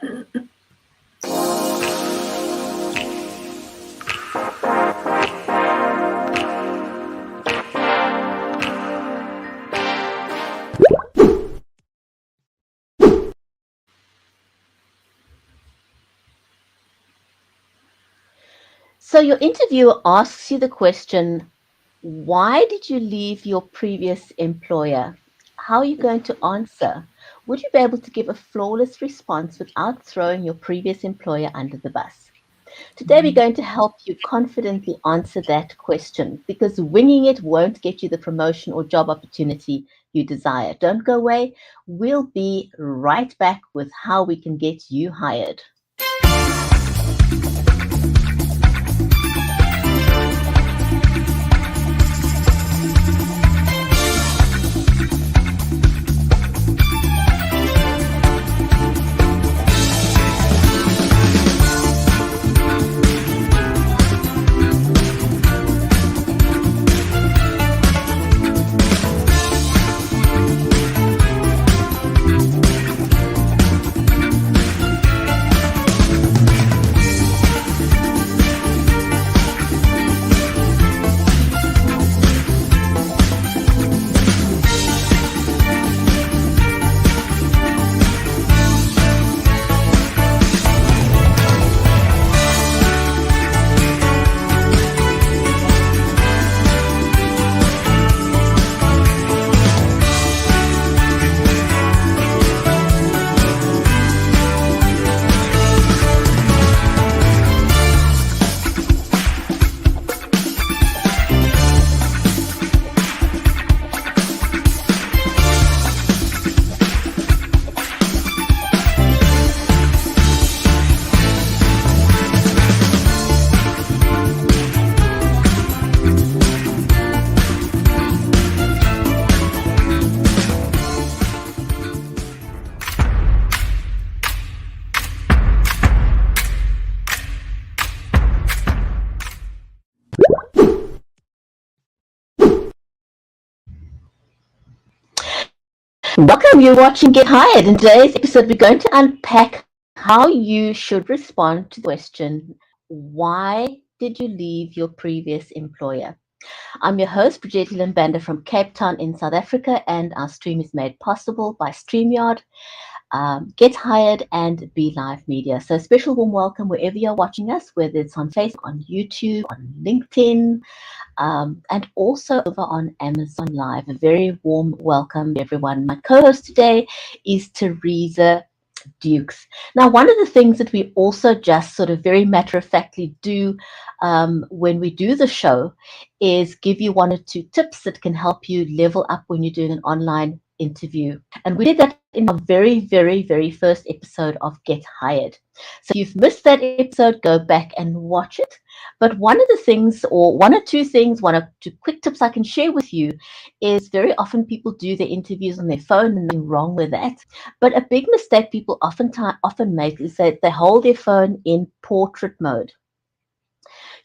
So your interviewer asks you the question, why did you leave your previous employer? How are you going to answer? Would you be able to give a flawless response without throwing your previous employer under the bus? Today, we're going to help you confidently answer that question because winging it won't get you the promotion or job opportunity you desire. Don't go away. We'll be right back with how we can get you hired. Welcome, you're watching Get Hired. In today's episode, we're going to unpack how you should respond to the question, why did you leave your previous employer? I'm your host, Bridgetti Lim Banda from Cape Town in South Africa, and our stream is made possible by StreamYard, Get Hired, and Be Live Media. So a special warm welcome wherever you're watching us, whether it's on Facebook, on YouTube, on LinkedIn, and also over on Amazon Live. A very warm welcome, everyone. My co-host today is Teresa Dukes. Now, one of the things that we also just sort of very matter-of-factly do when we do the show is give you one or two tips that can help you level up when you're doing an online interview. And we did that in our very, very, very first episode of Get Hired. So if you've missed that episode, go back and watch it. But one of the things, or one or two things, one or two quick tips I can share with you is very often people do their interviews on their phone, and nothing wrong with that. But a big mistake people often make is that they hold their phone in portrait mode.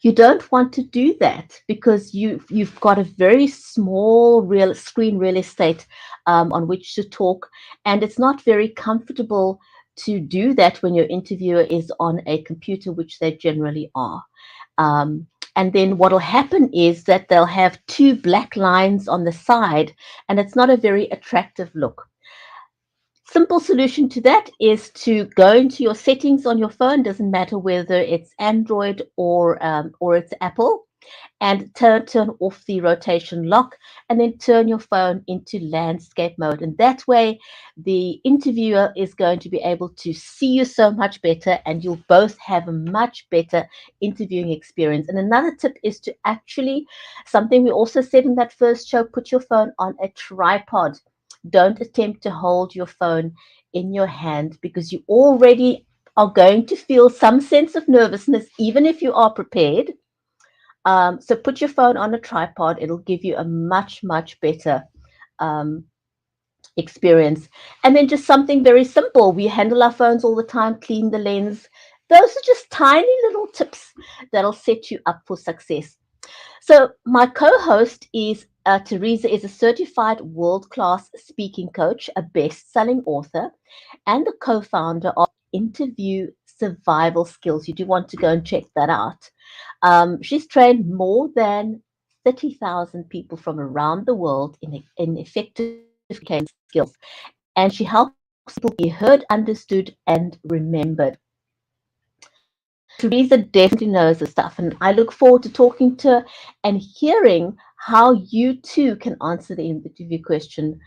You don't want to do that because you've got a very small real screen real estate on which to talk, and it's not very comfortable to do that when your interviewer is on a computer, which they generally are. And then what will happen is that they'll have two black lines on the side, and it's not a very attractive look. Simple solution to that is to go into your settings on your phone, doesn't matter whether it's Android or it's Apple, and turn off the rotation lock, and then turn your phone into landscape mode. And that way, the interviewer is going to be able to see you so much better, and you'll both have a much better interviewing experience. And another tip is to actually, something we also said in that first show, put your phone on a tripod. Don't attempt to hold your phone in your hand because you already are going to feel some sense of nervousness, even if you are prepared. So put your phone on a tripod. It'll give you a much, much better experience. And then just something very simple. We handle our phones all the time, clean the lens. Those are just tiny little tips that'll set you up for success. So my co-host is Teresa is a certified world-class speaking coach, a best-selling author, and the co-founder of interview survival skills. You do want to go and check that out. She's trained more than 30,000 people from around the world in effective communication skills, and she helps people be heard, understood, and remembered. Teresa definitely knows the stuff, and I look forward to talking to her and hearing how you too can answer the interview question.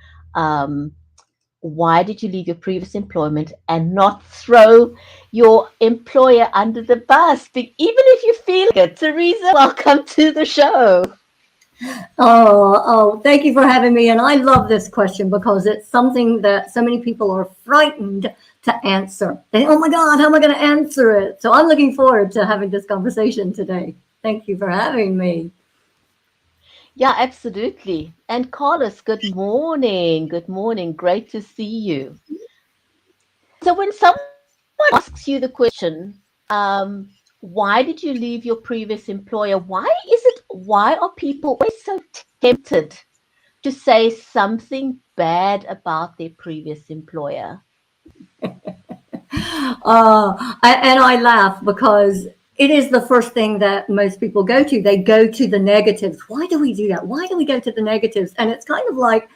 Why did you leave your previous employment, and not throw your employer under the bus, even if you feel like it. Teresa, welcome to the show. Oh, thank you for having me. And I love this question because it's something that so many people are frightened to answer. They, oh my God, how am I going to answer it? So I'm looking forward to having this conversation today. Thank you for having me. Yeah, absolutely. And Carlos, good morning. Good morning. Great to see you. So when someone asks you the question, why did you leave your previous employer? Why are people always so tempted to say something bad about their previous employer? And I laugh because it is the first thing that most people go to. They go to the negatives. Why do we do that? Why do we go to the negatives? And it's kind of like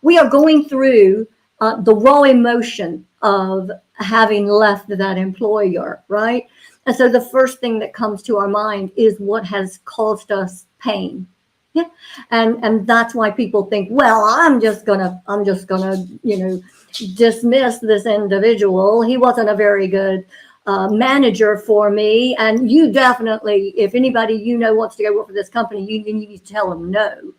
we are going through the raw emotion of having left that employer, right? And so the first thing that comes to our mind is what has caused us pain. Yeah. And that's why people think, well, I'm just gonna, dismiss this individual. He wasn't a very good manager for me. And you definitely, if anybody wants to go work for this company, you need to tell them no.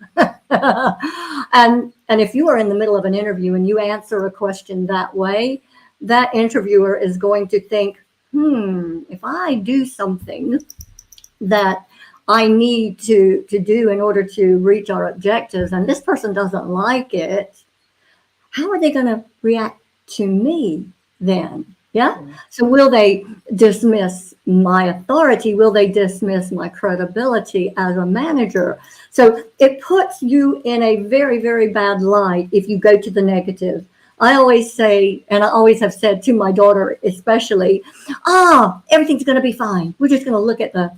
and if you are in the middle of an interview and you answer a question that way, that interviewer is going to think, if I do something that I need to do in order to reach our objectives, and this person doesn't like it, how are they going to react to me then? Yeah. So will they dismiss my authority? Will they dismiss my credibility as a manager? So it puts you in a very, very bad light if you go to the negative. I always say, and I always have said to my daughter especially, everything's going to be fine. We're just going to look at the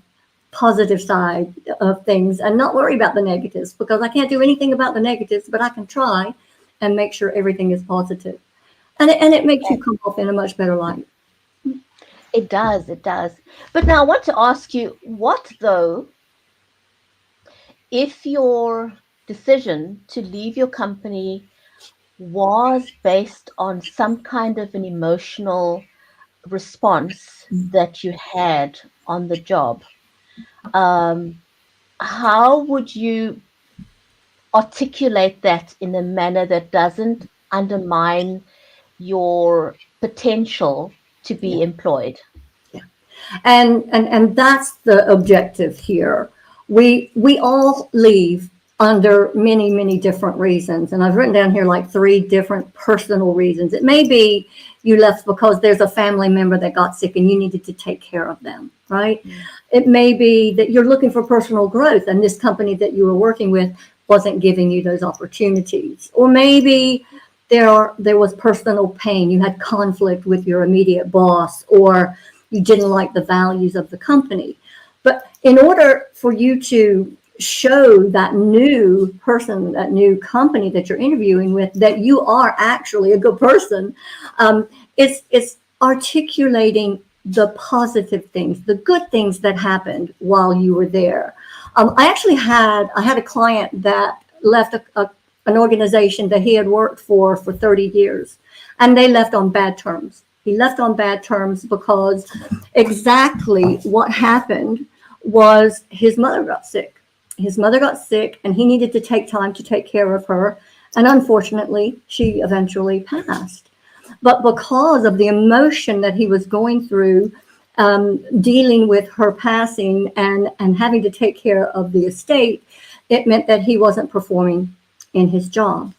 positive side of things and not worry about the negatives, because I can't do anything about the negatives, but I can try and make sure everything is positive. And it makes you come off in a much better light. It does. But now I want to ask you, what though, if your decision to leave your company was based on some kind of an emotional response that you had on the job, how would you articulate that in a manner that doesn't undermine your potential to be employed? Yeah. And that's the objective here. We all leave under many, many different reasons. And I've written down here like 3 different personal reasons. It may be you left because there's a family member that got sick and you needed to take care of them, right? It may be that you're looking for personal growth and this company that you were working with wasn't giving you those opportunities. Or maybe there was personal pain. You had conflict with your immediate boss, or you didn't like the values of the company. But in order for you to show that new person, that new company that you're interviewing with, that you are actually a good person, it's articulating the positive things, the good things that happened while you were there. I had a client that left an organization that he had worked for 30 years, and they left on bad terms. He left on bad terms because exactly what happened was his mother got sick. His mother got sick and he needed to take time to take care of her. And unfortunately, she eventually passed. But because of the emotion that he was going through, dealing with her passing and having to take care of the estate, it meant that he wasn't performing in his job.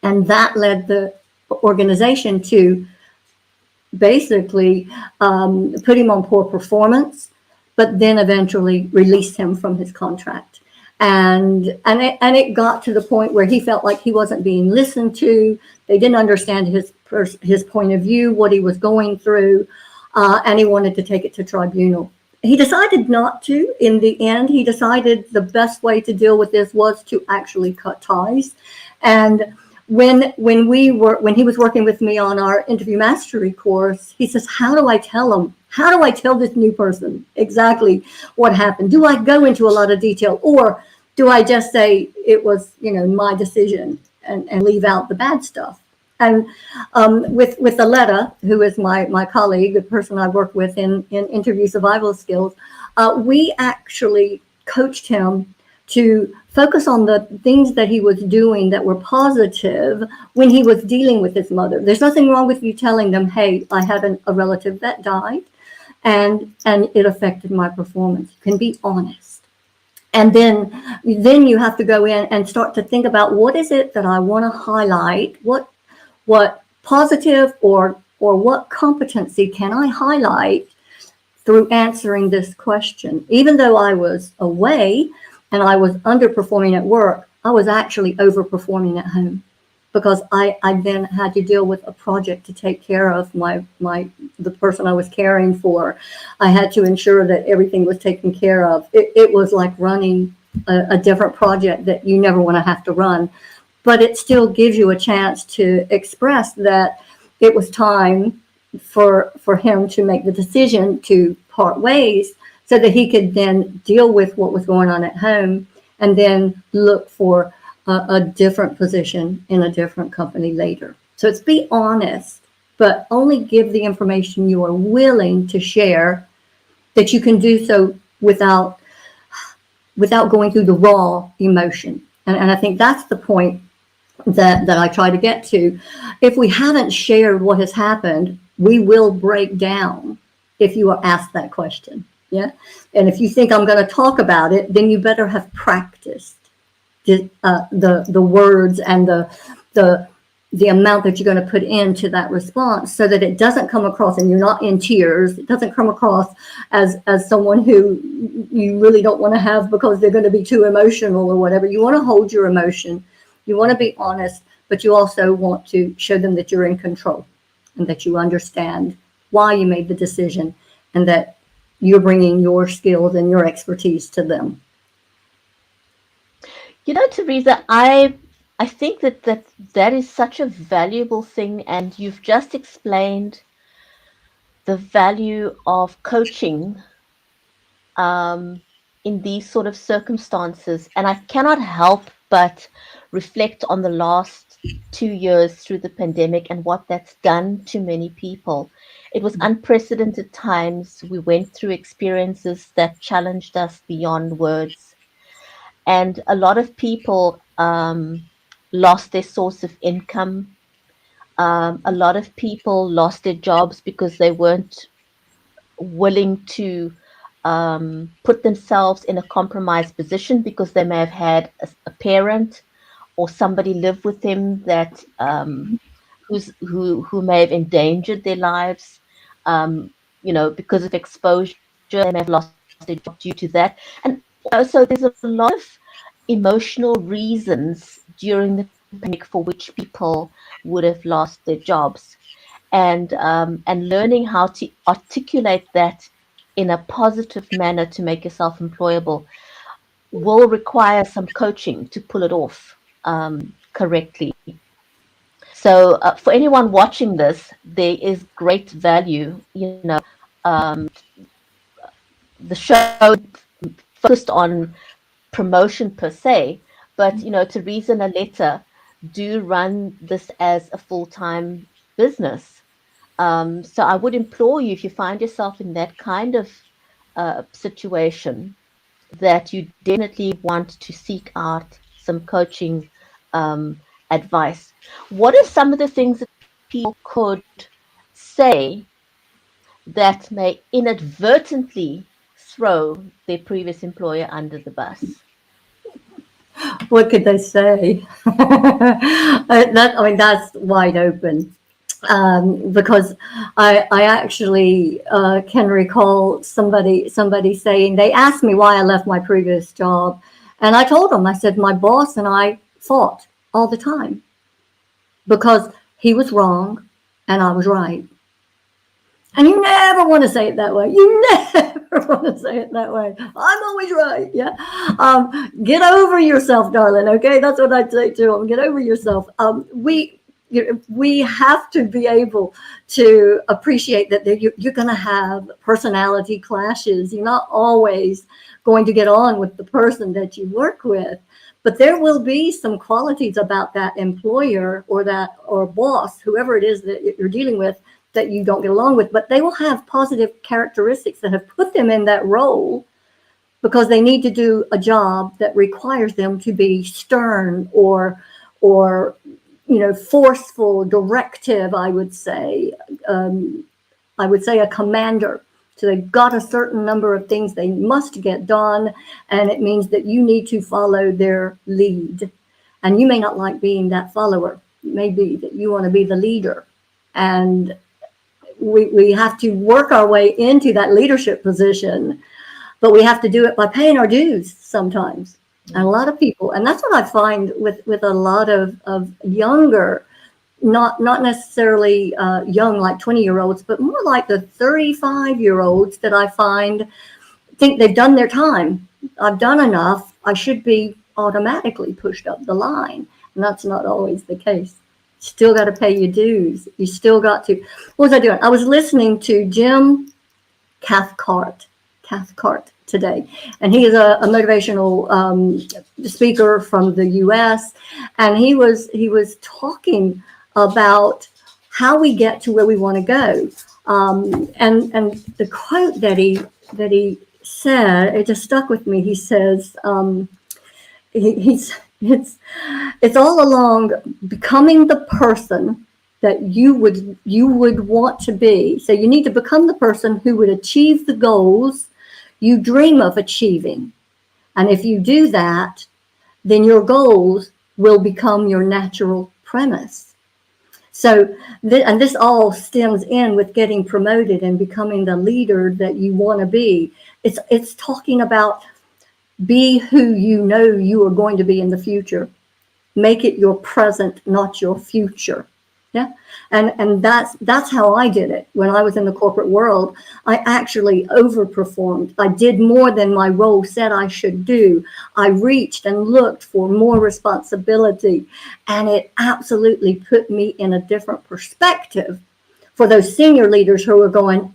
And that led the organization to basically put him on poor performance, but then eventually released him from his contract. And it got to the point where he felt like he wasn't being listened to. They didn't understand his his point of view, what he was going through, and he wanted to take it to tribunal. He decided not to. In the end, he decided the best way to deal with this was to actually cut ties. And when he was working with me on our interview mastery course, he says, "How do I tell him? How do I tell this new person exactly what happened? Do I go into a lot of detail, or do I just say it was, my decision and leave out the bad stuff?" And with Aletta, who is my colleague, the person I work with in interview survival skills, we actually coached him to focus on the things that he was doing that were positive when he was dealing with his mother. There's nothing wrong with you telling them, "Hey, I had a relative that died, and it affected my performance." You can be honest. And then you have to go in and start to think about, what is it that I want to highlight? What positive or what competency can I highlight through answering this question? Even though I was away and I was underperforming at work, I was actually overperforming at home, because I then had to deal with a project to take care of the person I was caring for. I had to ensure that everything was taken care of. It was like running a different project that you never want to have to run. But it still gives you a chance to express that it was time for him to make the decision to part ways, so that he could then deal with what was going on at home and then look for a different position in a different company later. So it's be honest, but only give the information you are willing to share, that you can do so without going through the raw emotion. And I think that's the point that I try to get to. If we haven't shared what has happened, we will break down if you are asked that question. Yeah. And if you think I'm going to talk about it, then you better have practiced the words and the amount that you're going to put into that response, so that it doesn't come across, and you're not in tears. It doesn't come across as someone who you really don't want to have, because they're going to be too emotional or whatever. You want to hold your emotion. You want to be honest, but you also want to show them that you're in control, and that you understand why you made the decision, and that you're bringing your skills and your expertise to them. Teresa, I think that is such a valuable thing, and you've just explained the value of coaching in these sort of circumstances. And I cannot help but reflect on the last 2 years through the pandemic and what that's done to many people. It was unprecedented times. We went through experiences that challenged us beyond words. And a lot of people lost their source of income. A lot of people lost their jobs because they weren't willing to put themselves in a compromised position, because they may have had a parent or somebody live with them that who may have endangered their lives, because of exposure. They may have lost their job due to that. And so there's a lot of emotional reasons during the pandemic for which people would have lost their jobs, and learning how to articulate that in a positive manner to make yourself employable will require some coaching to pull it off correctly. So for anyone watching this, there is great value. The show focused on promotion per se, but Teresa and Aletta do run this as a full-time business. So I would implore you, if you find yourself in that kind of situation, that you definitely want to seek out some coaching advice. What are some of the things that people could say that may inadvertently throw their previous employer under the bus? What could they say? That's wide open. Because I actually can recall somebody saying, they asked me why I left my previous job, and I told them, I said, my boss and I fought all the time because he was wrong and I was right. And you never want to say it that way. You never want to say it that way. I'm always right. Yeah. Get over yourself, darling. Okay. That's what I'd say to them. Get over yourself. We have to be able to appreciate that you're going to have personality clashes. You're not always going to get on with the person that you work with, but there will be some qualities about that employer or boss, whoever it is that you're dealing with, that you don't get along with, but they will have positive characteristics that have put them in that role because they need to do a job that requires them to be stern or forceful, directive. I would say a commander. So they've got a certain number of things they must get done, and it means that you need to follow their lead. And you may not like being that follower. It may be that you want to be the leader, and we have to work our way into that leadership position, but we have to do it by paying our dues sometimes. And a lot of people, and that's what I find with a lot of younger, not necessarily young like 20-year-olds, but more like the 35-year-olds that I find think they've done their time. I've done enough. I should be automatically pushed up the line. And that's not always the case. Still got to pay your dues. You still got to. What was I doing? I was listening to Jim Cathcart today, and he is a motivational speaker from the U.S. And he was talking about how we get to where we want to go. And the quote that he said, it just stuck with me. He says, it's all along becoming the person that you would want to be. So you need to become the person who would achieve the goals you dream of achieving. And if you do that, then your goals will become your natural premise. So, and this all stems in with getting promoted and becoming the leader that you want to be. It's talking about be who you know you are going to be in the future. Make it your present, not your future. Yeah. And that's how I did it. When I was in the corporate world, I actually overperformed. I did more than my role said I should do. I reached and looked for more responsibility, and it absolutely put me in a different perspective for those senior leaders who were going,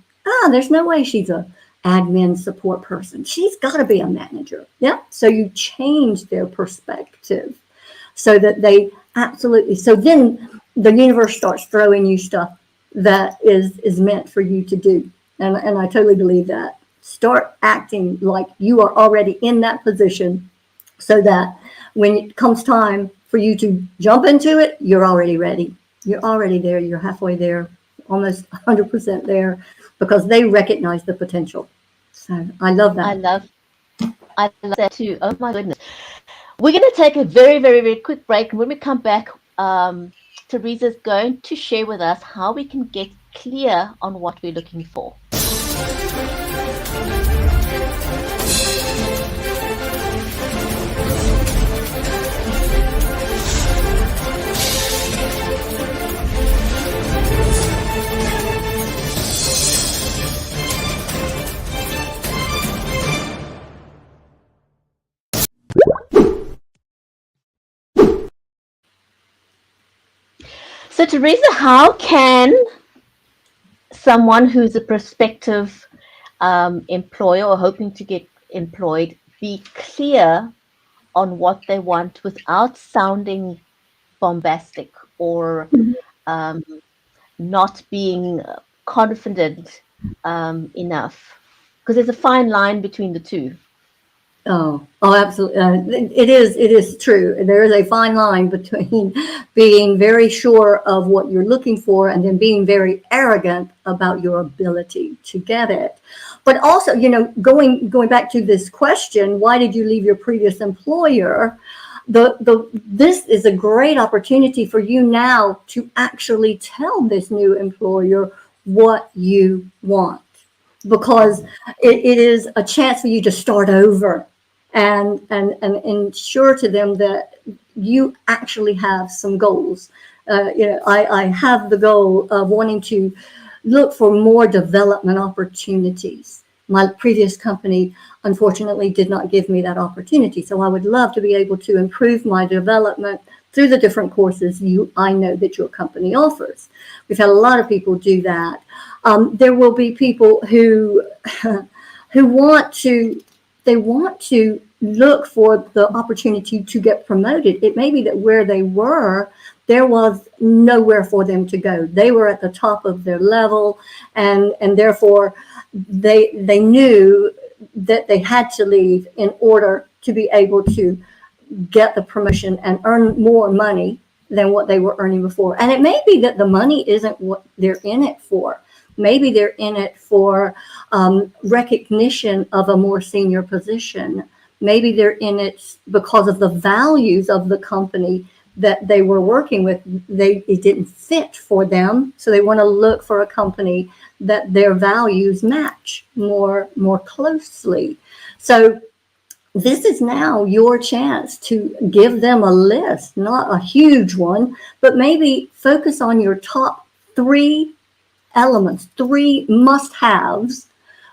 there's no way she's a admin support person. She's got to be a manager. Yeah. So you change their perspective so that they absolutely, so then the universe starts throwing you stuff that is meant for you to do. And I totally believe that. Start acting like you are already in that position so that when it comes time for you to jump into it, you're already ready. You're already there. You're halfway there, almost 100% there, because they recognize the potential. So I love that. I love that too. Oh my goodness. We're going to take a very, very, very quick break. And when we come back, Teresa's going to share with us how we can get clear on what we're looking for. So, Teresa, how can someone who's a prospective employer or hoping to get employed be clear on what they want without sounding bombastic or not being confident enough? Because there's a fine line between the two. Oh, absolutely. It is true. There is a fine line between being very sure of what you're looking for and then being very arrogant about your ability to get it. But also, going back to this question, why did you leave your previous employer? This is a great opportunity for you now to actually tell this new employer what you want, because it is a chance for you to start over and ensure to them that you actually have some goals I have the goal of wanting to look for more development opportunities. My previous company, unfortunately, did not give me that opportunity. So I would love to be able to improve my development through the different courses I know that your company offers. We've had a lot of people do that. There will be people who who want to look for the opportunity to get promoted. It may be that where they were, there was nowhere for them to go. They were at the top of their level, and therefore they knew that they had to leave in order to be able to get the promotion and earn more money than what they were earning before. And it may be that the money isn't what they're in it for. Maybe they're in it for recognition of a more senior position. Maybe they're in it because of the values of the company that they were working with. It didn't fit for them, so they want to look for a company that their values match more closely. So this is now your chance to give them a list, not a huge one, but maybe focus on your top 3 elements, 3 must-haves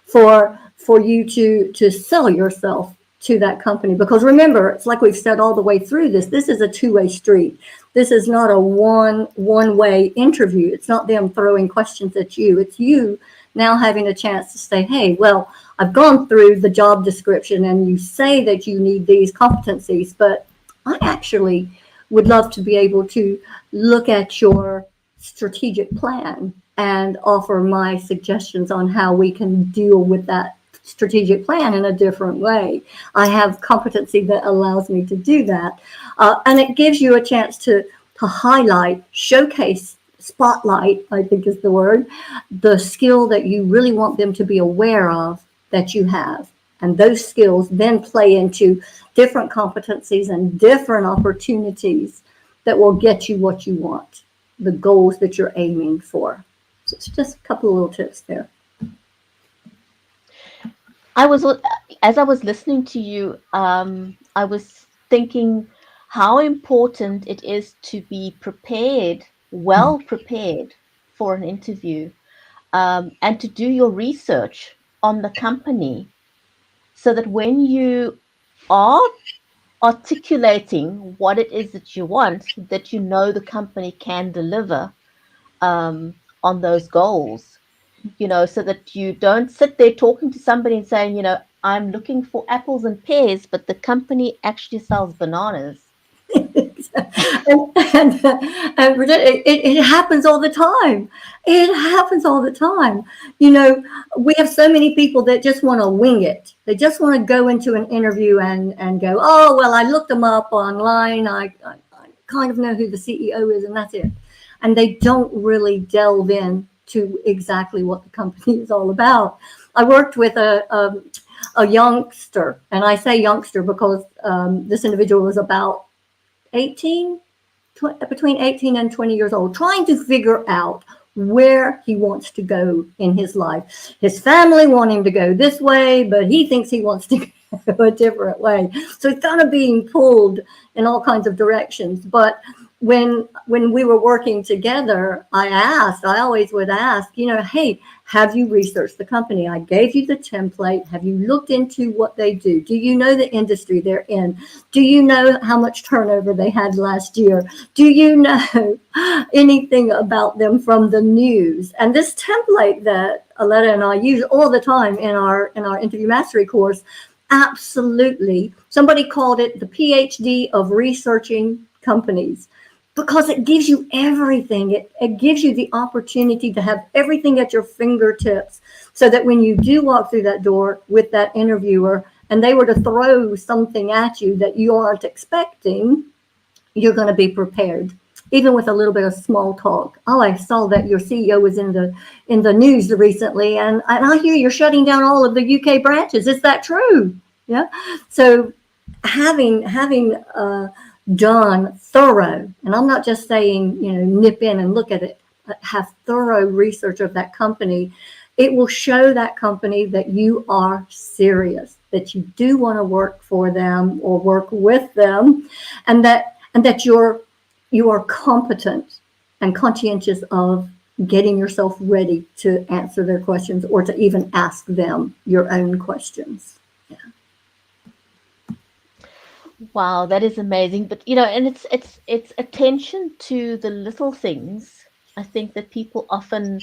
for you to sell yourself to that company. Because remember, it's like we've said all the way through this is a 2-way street. This is not a one-way interview. It's not them throwing questions at you. It's you now having a chance to say, hey, well, I've gone through the job description and you say that you need these competencies, but I actually would love to be able to look at your strategic plan and offer my suggestions on how we can deal with that strategic plan in a different way. I have competency that allows me to do that. And it gives you a chance to highlight, showcase, spotlight, I think is the word, the skill that you really want them to be aware of that you have. And those skills then play into different competencies and different opportunities that will get you what you want, the goals that you're aiming for. So it's just a couple of little tips there. As I was listening to you, I was thinking how important it is to be prepared, well prepared for an interview, and to do your research on the company so that when you are articulating what it is that you want, that you know the company can deliver on those goals, so that you don't sit there talking to somebody and saying, I'm looking for apples and pears, but the company actually sells bananas. and it happens all the time. It happens all the time. We have so many people that just want to wing it. They just want to go into an interview and go, oh, well, I looked them up online. I kind of know who the CEO is, and that's it. And they don't really delve in to exactly what the company is all about. I worked with a youngster, and I say youngster because this individual was about between 18 and 20 years old, trying to figure out where he wants to go in his life. His family want him to go this way, but he thinks he wants to go a different way. So he's kind of being pulled in all kinds of directions. But when we were working together, I always would ask, hey, have you researched the company? I gave you the template. Have you looked into what they do? Do you know the industry they're in? Do you know how much turnover they had last year? Do you know anything about them from the news? And this template that Aletta and I use all the time in our interview mastery course, absolutely. Somebody called it the PhD of researching companies, because it gives you everything. It gives you the opportunity to have everything at your fingertips, so that when you do walk through that door with that interviewer and they were to throw something at you that you aren't expecting, you're going to be prepared, even with a little bit of small talk. Oh, I saw that your CEO was in the news recently, and I hear you're shutting down all of the UK branches. Is that true? Yeah. So having done thorough, and I'm not just saying, nip in and look at it, but have thorough research of that company, it will show that company that you are serious, that you do want to work for them or work with them, and that you are competent and conscientious of getting yourself ready to answer their questions or to even ask them your own questions. Wow, that is amazing. But and it's attention to the little things. I think that people often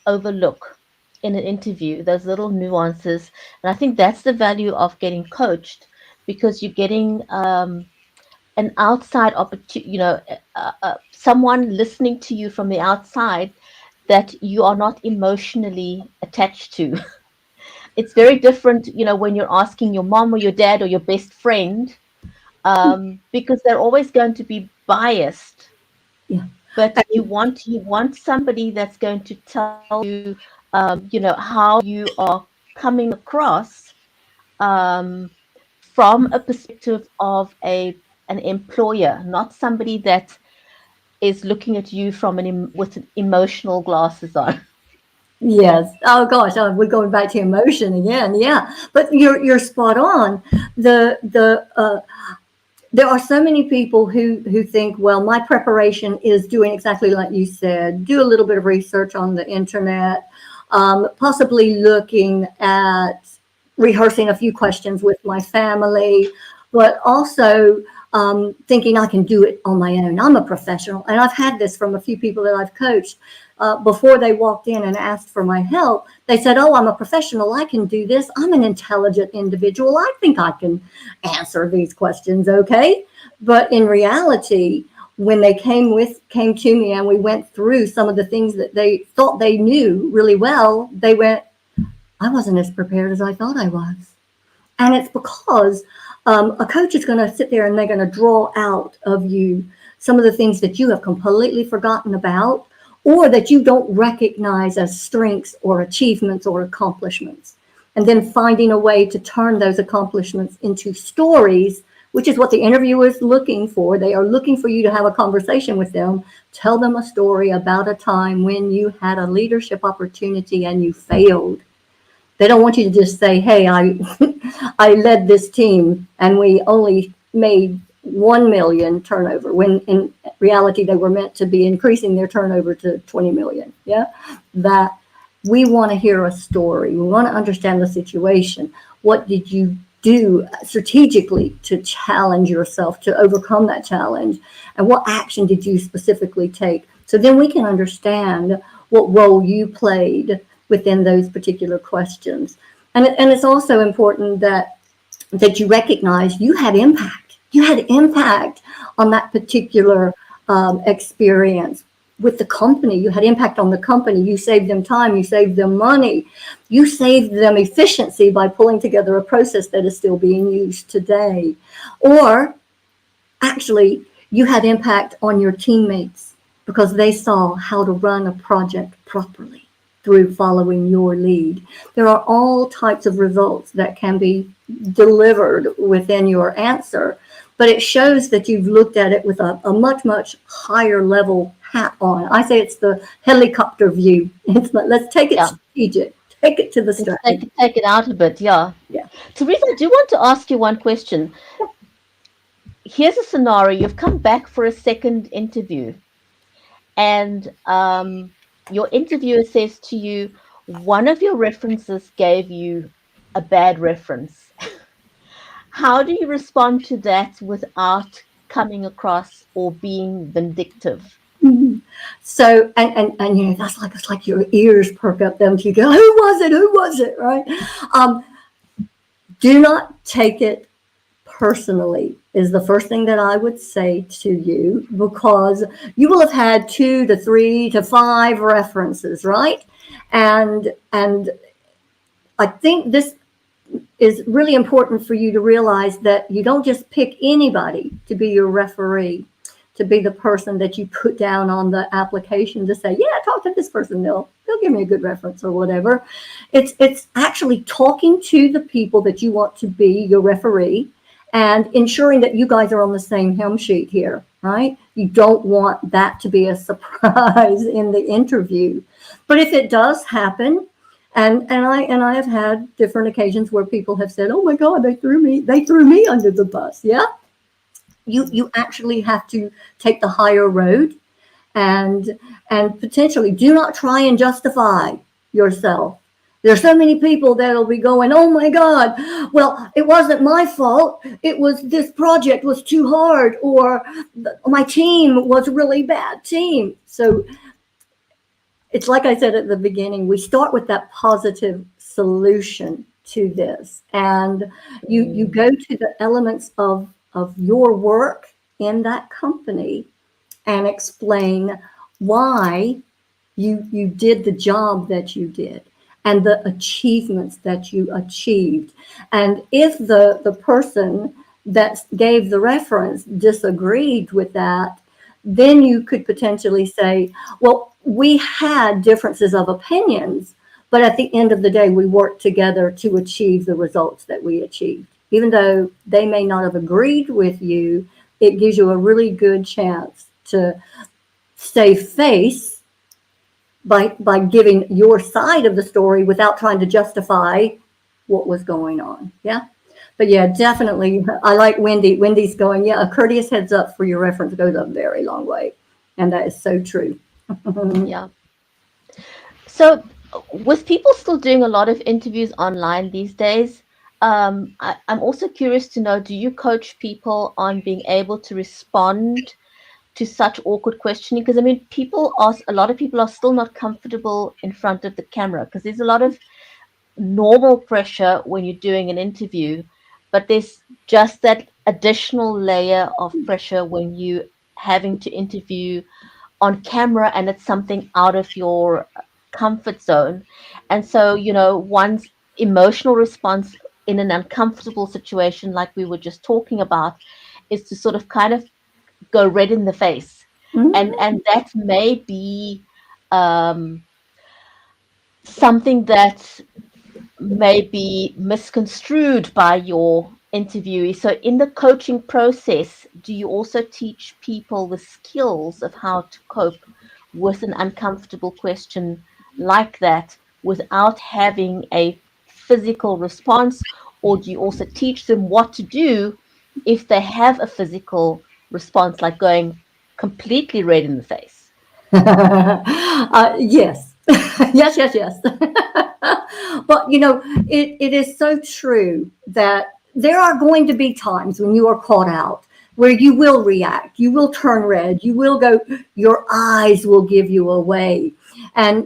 overlook in an interview, those little nuances, and I think that's the value of getting coached, because you're getting an outside opportunity. Someone listening to you from the outside that you are not emotionally attached to. It's very different, when you're asking your mom or your dad or your best friend, because they're always going to be biased. Yeah. But you want somebody that's going to tell you, how you are coming across, um, from a perspective of an employer, not somebody that is looking at you with emotional glasses on. Yes. Oh gosh, we're going back to emotion again. Yeah, but you're spot on. There are so many people who think, well, my preparation is doing exactly like you said. Do a little bit of research on the internet, possibly looking at rehearsing a few questions with my family, but also thinking I can do it on my own. I'm a professional, and I've had this from a few people that I've coached. Before they walked in and asked for my help, they said, "Oh, I'm a professional. I can do this. I'm an intelligent individual. I think I can answer these questions okay." But in reality, when they came to me and we went through some of the things that they thought they knew really well, they went, "I wasn't as prepared as I thought I was." And it's because a coach is going to sit there and they're going to draw out of you some of the things that you have completely forgotten about, or that you don't recognize as strengths or achievements or accomplishments. And then finding a way to turn those accomplishments into stories, which is what the interviewer is looking for. They are looking for you to have a conversation with them. Tell them a story about a time when you had a leadership opportunity and you failed. They don't want you to just say, "Hey, I I led this team and we only made 1 million turnover," when in reality they were meant to be increasing their turnover to 20 million. Yeah. That we want to hear a story. We want to understand the situation. What did you do strategically to challenge yourself to overcome that challenge? And what action did you specifically take? So then we can understand what role you played within those particular questions. And it's also important that you recognize you had impact. You had impact on that particular experience with the company. You had impact on the company. You saved them time. You saved them money. You saved them efficiency by pulling together a process that is still being used today. Or actually, you had impact on your teammates because they saw how to run a project properly through following your lead. There are all types of results that can be delivered within your answer, but it shows that you've looked at it with a much, much higher level hat on. I say it's the helicopter view. It's like, let's take it Yeah, strategic, take it to the let's strategy. take it out a bit. Yeah. Yeah. Teresa, I do want to ask you one question. Here's a scenario: you've come back for a second interview, and your interviewer says to you, one of your references gave you a bad reference. How do you respond to that without coming across or being vindictive? Mhm. So and that's like it's like your ears perk up, don't you? Go, who was it? Who was it? Right? Um, do not take it personally is the first thing that I would say to you, because you will have had 2 to 3 to 5 references, right? And I think this is really important for you to realize that you don't just pick anybody to be your referee, to be the person that you put down on the application to say, yeah, talk to this person, they'll give me a good reference or whatever. It's actually talking to the people that you want to be your referee and ensuring that you guys are on the same hymn sheet here, right? You don't want that to be a surprise in the interview. But if it does happen, and I have had different occasions where people have said, "Oh my God, they threw me under the bus." Yeah, you actually have to take the higher road and potentially do not try and justify yourself. There's so many people that'll be going, oh my God, well, it wasn't my fault. It was this project was too hard, or my team was a really bad team. So it's like I said at the beginning, we start with that positive solution to this. And you go to the elements of your work in that company and explain why you did the job that you did and the achievements that you achieved. And if the person that gave the reference disagreed with that, then you could potentially say, well, we had differences of opinions, but at the end of the day, we worked together to achieve the results that we achieved. Even though they may not have agreed with you, it gives you a really good chance to save face by giving your side of the story without trying to justify what was going on. Yeah. But yeah, definitely. I like Wendy. Wendy's going, yeah, a courteous heads up for your reference goes a very long way. And that is so true. Yeah. So, with people still doing a lot of interviews online these days, I'm also curious to know, do you coach people on being able to respond to such awkward questioning? Because I mean, a lot of people are still not comfortable in front of the camera because there's a lot of normal pressure when you're doing an interview, but there's just that additional layer of pressure when you having to interview on camera and it's something out of your comfort zone. And so, one's emotional response in an uncomfortable situation, like we were just talking about, is to sort of kind of go red in the face. And that may be something that may be misconstrued by your interviewee. So, in the coaching process, do you also teach people the skills of how to cope with an uncomfortable question like that without having a physical response? Or do you also teach them what to do if they have a physical response, like going completely red in the face? Yes. Yes, yes, yes. But it is so true that there are going to be times when you are caught out where you will react, you will turn red, you will go, your eyes will give you away. And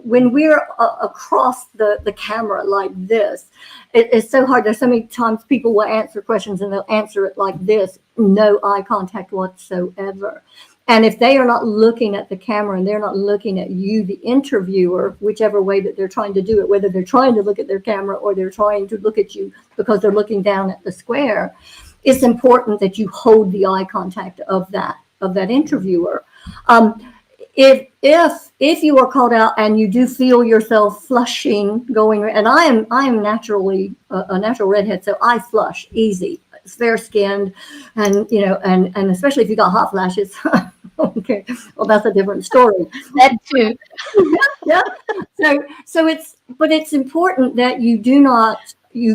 when we're across the camera like this, it's so hard. There's so many times people will answer questions and they'll answer it like this, no eye contact whatsoever. And if they are not looking at the camera and they're not looking at you, the interviewer, whichever way that they're trying to do it, whether they're trying to look at their camera or they're trying to look at you because they're looking down at the square, it's important that you hold the eye contact of that interviewer. If you are called out and you do feel yourself flushing, going, and I am naturally a natural redhead, so I flush easy, fair skinned, and and especially if you got hot flashes. Okay, well that's a different story. That too. Yeah. So it's important that you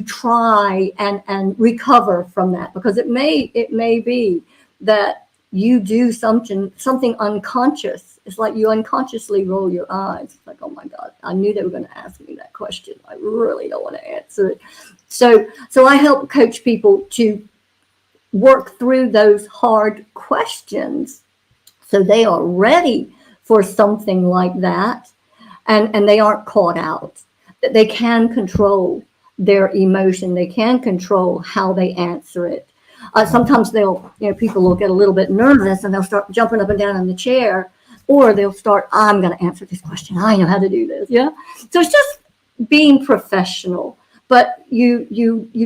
try and recover from that, because it may be that you do something unconscious. It's like you unconsciously roll your eyes. It's like, oh my God, I knew they were going to ask me that question. I really don't want to answer it. So I help coach people to work through those hard questions so they are ready for something like that, and they aren't caught out. That they can control their emotion. They can control how they answer it. Sometimes people will get a little bit nervous and they'll start jumping up and down in the chair, or they'll start, I'm going to answer this question. I know how to do this. Yeah. So it's just being professional, but you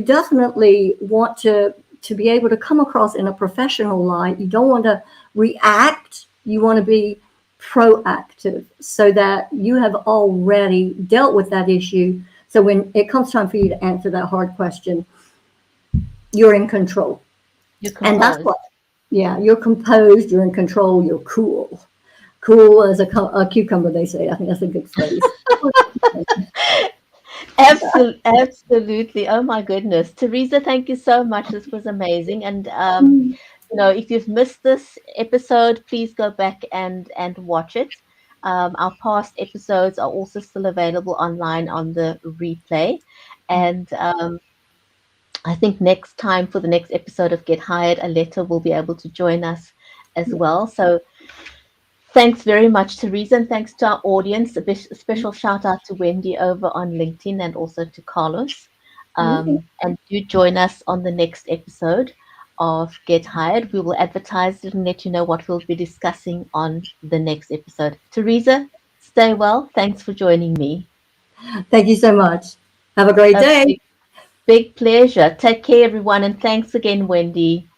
definitely want to be able to come across in a professional light. You don't want to react. You want to be proactive so that you have already dealt with that issue. So when it comes time for you to answer that hard question, you're in control. And that's what, you're composed, you're in control, you're cool. Cool as a cucumber, they say. I think that's a good phrase. Absolutely. Oh my goodness. Teresa, thank you so much. This was amazing. And if you've missed this episode, please go back and watch it. Our past episodes are also still available online on the replay. And I think next time for the next episode of Get Hired, Aletta will be able to join us as well. So thanks very much, Teresa, and thanks to our audience. Special shout out to Wendy over on LinkedIn and also to Carlos. And do join us on the next episode of Get Hired. We will advertise it and let you know what we'll be discussing on the next episode. Teresa, stay well. Thanks for joining me. Thank you so much. Have a great A day. big pleasure. Take care, everyone, and thanks again, Wendy.